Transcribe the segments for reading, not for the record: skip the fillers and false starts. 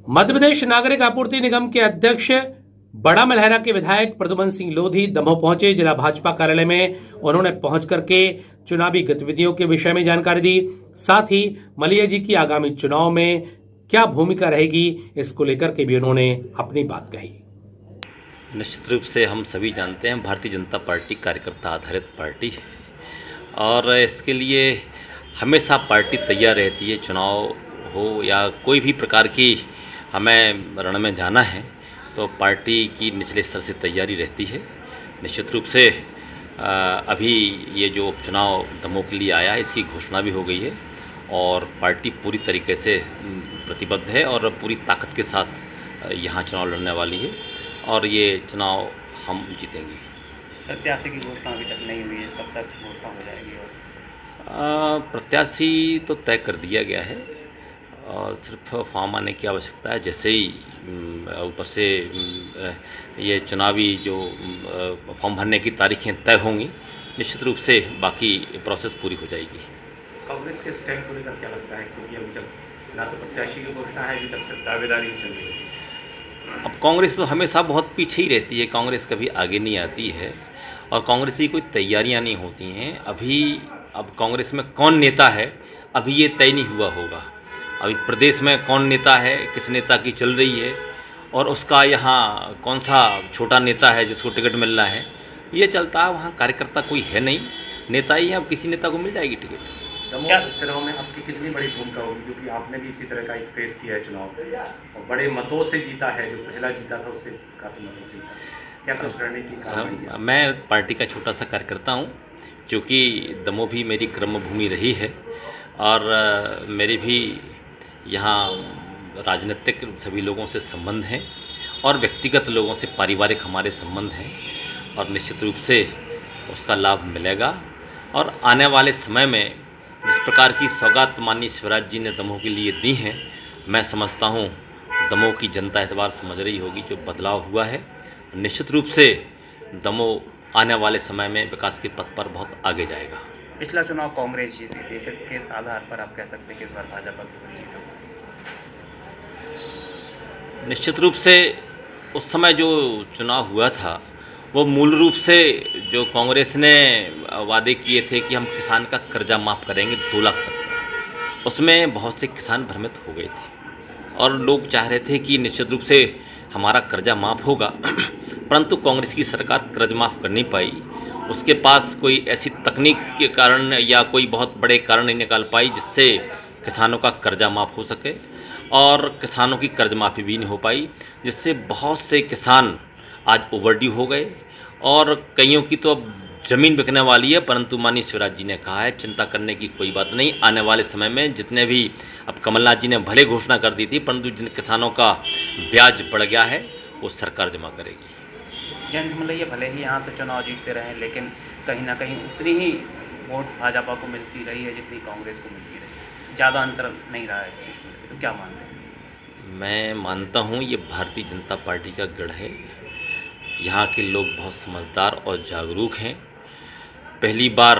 मध्य प्रदेश नागरिक आपूर्ति निगम के अध्यक्ष बड़ा मलहरा के विधायक प्रद्युमन सिंह लोधी दमोह पहुंचे। जिला भाजपा कार्यालय में उन्होंने पहुंच करके चुनावी गतिविधियों के विषय में जानकारी दी। साथ ही मलैया जी की आगामी चुनाव में क्या भूमिका रहेगी, इसको लेकर के भी उन्होंने अपनी बात कही। निश्चित रूप से हम सभी जानते हैं भारतीय जनता पार्टी कार्यकर्ता आधारित पार्टी है और इसके लिए हमेशा पार्टी तैयार रहती है। चुनाव हो या कोई भी प्रकार की हमें रण में जाना है तो पार्टी की निचले स्तर से तैयारी रहती है। निश्चित रूप से अभी ये जो उपचुनाव दमोह के लिए आया है इसकी घोषणा भी हो गई है और पार्टी पूरी तरीके से प्रतिबद्ध है और पूरी ताकत के साथ यहाँ चुनाव लड़ने वाली है और ये चुनाव हम जीतेंगे। प्रत्याशी की घोषणा अभी तक नहीं हुई है, कब तक घोषणा हो जाएगी? और प्रत्याशी तो तय कर दिया गया है और सिर्फ फॉर्म आने की आवश्यकता है। जैसे ही ऊपर से ये चुनावी जो फॉर्म भरने की तारीखें तय होंगी, निश्चित रूप से बाकी प्रोसेस पूरी हो जाएगी। कांग्रेस के स्टैंड को लेकर क्या लगता है, क्योंकि अभी तक ना तो प्रत्याशी की घोषणा है, अभी तक सिर्फ दावेदारी चल रही है। अब कांग्रेस तो हमेशा बहुत पीछे ही रहती है, कांग्रेस कभी आगे नहीं आती है और कांग्रेस की कोई तैयारियां नहीं होती हैं। अब कांग्रेस में कौन नेता है अभी ये तय नहीं हुआ होगा। अभी प्रदेश में कौन नेता है, किस नेता की चल रही है और उसका यहाँ कौन सा छोटा नेता है जिसको टिकट मिल रहा है, ये चलता है। वहाँ कार्यकर्ता कोई है नहीं, नेता ही है। अब किसी नेता को मिल जाएगी टिकट। दमोह चुनाव में आपकी कितनी बड़ी भूमिका होगी, क्योंकि आपने भी इसी तरह का एक फेस किया है चुनाव और बड़े मतों से जीता है, जो पिछला जीता था उससे काफ़ी मतों से जीता। क्या कुछ रणनीति? मैं पार्टी का छोटा सा कार्यकर्ता हूँ, क्योंकि दमोह भी मेरी कर्मभूमि रही है और मेरे भी यहाँ राजनीतिक सभी लोगों से संबंध हैं और व्यक्तिगत लोगों से पारिवारिक हमारे संबंध हैं और निश्चित रूप से उसका लाभ मिलेगा। और आने वाले समय में जिस प्रकार की सौगात माननीय शिवराज जी ने दमोह के लिए दी हैं, मैं समझता हूँ दमोह की जनता इस बार समझ रही होगी जो बदलाव हुआ है। निश्चित रूप से दमोह आने वाले समय में विकास के पथ पर बहुत आगे जाएगा। पिछला चुनाव कांग्रेस जीती थी, फिर किस आधार पर आप कह सकते हैं कि इस बार भाजपा की जीत होगी? निश्चित रूप से उस समय जो चुनाव हुआ था वो मूल रूप से जो कांग्रेस ने वादे किए थे कि हम किसान का कर्जा माफ़ करेंगे 2 लाख तक, उसमें बहुत से किसान भ्रमित हो गए थे और लोग चाह रहे थे कि निश्चित रूप से हमारा कर्जा माफ़ होगा परंतु कांग्रेस की सरकार कर्ज माफ़ कर नहीं पाई। उसके पास कोई ऐसी तकनीक के कारण या कोई बहुत बड़े कारण नहीं निकाल पाई जिससे किसानों का कर्जा माफ़ हो सके और किसानों की कर्ज माफ़ी भी नहीं हो पाई, जिससे बहुत से किसान आज ओवरड्यू हो गए और कईयों की तो अब ज़मीन बिकने वाली है। परंतु माननीय शिवराज जी ने कहा है चिंता करने की कोई बात नहीं, आने वाले समय में जितने भी, अब कमलनाथ जी ने भले घोषणा कर दी थी परंतु जिन किसानों का ब्याज बढ़ गया है वो सरकार जमा करेगी। जयंत मलैया भले ही यहाँ से चुनाव जीतते रहे, लेकिन कहीं ना कहीं उतनी ही वोट भाजपा को मिलती रही है जितनी कांग्रेस को मिलती रही, ज़्यादा अंतर नहीं रहा है। तो क्या मानते हैं? मैं मानता हूँ ये भारतीय जनता पार्टी का गढ़ है। यहाँ के लोग बहुत समझदार और जागरूक हैं। पहली बार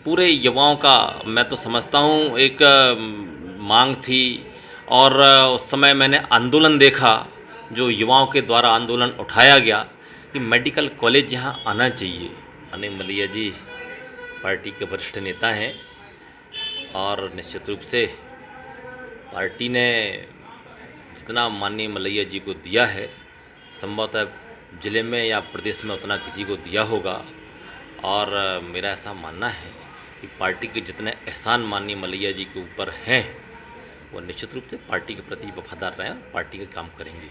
पूरे युवाओं का, मैं तो समझता हूँ, एक मांग थी और उस समय मैंने आंदोलन देखा, जो युवाओं के द्वारा आंदोलन उठाया गया कि मेडिकल कॉलेज यहाँ आना चाहिए। माननीय मलैया जी पार्टी के वरिष्ठ नेता हैं और निश्चित रूप से पार्टी ने जितना माननीय मलैया जी को दिया है संभवतः ज़िले में या प्रदेश में उतना किसी को दिया होगा और मेरा ऐसा मानना है कि पार्टी के जितने एहसान माननीय मलैया जी के ऊपर हैं वो निश्चित रूप से पार्टी के प्रति वफादार रहें, पार्टी का काम करेंगे।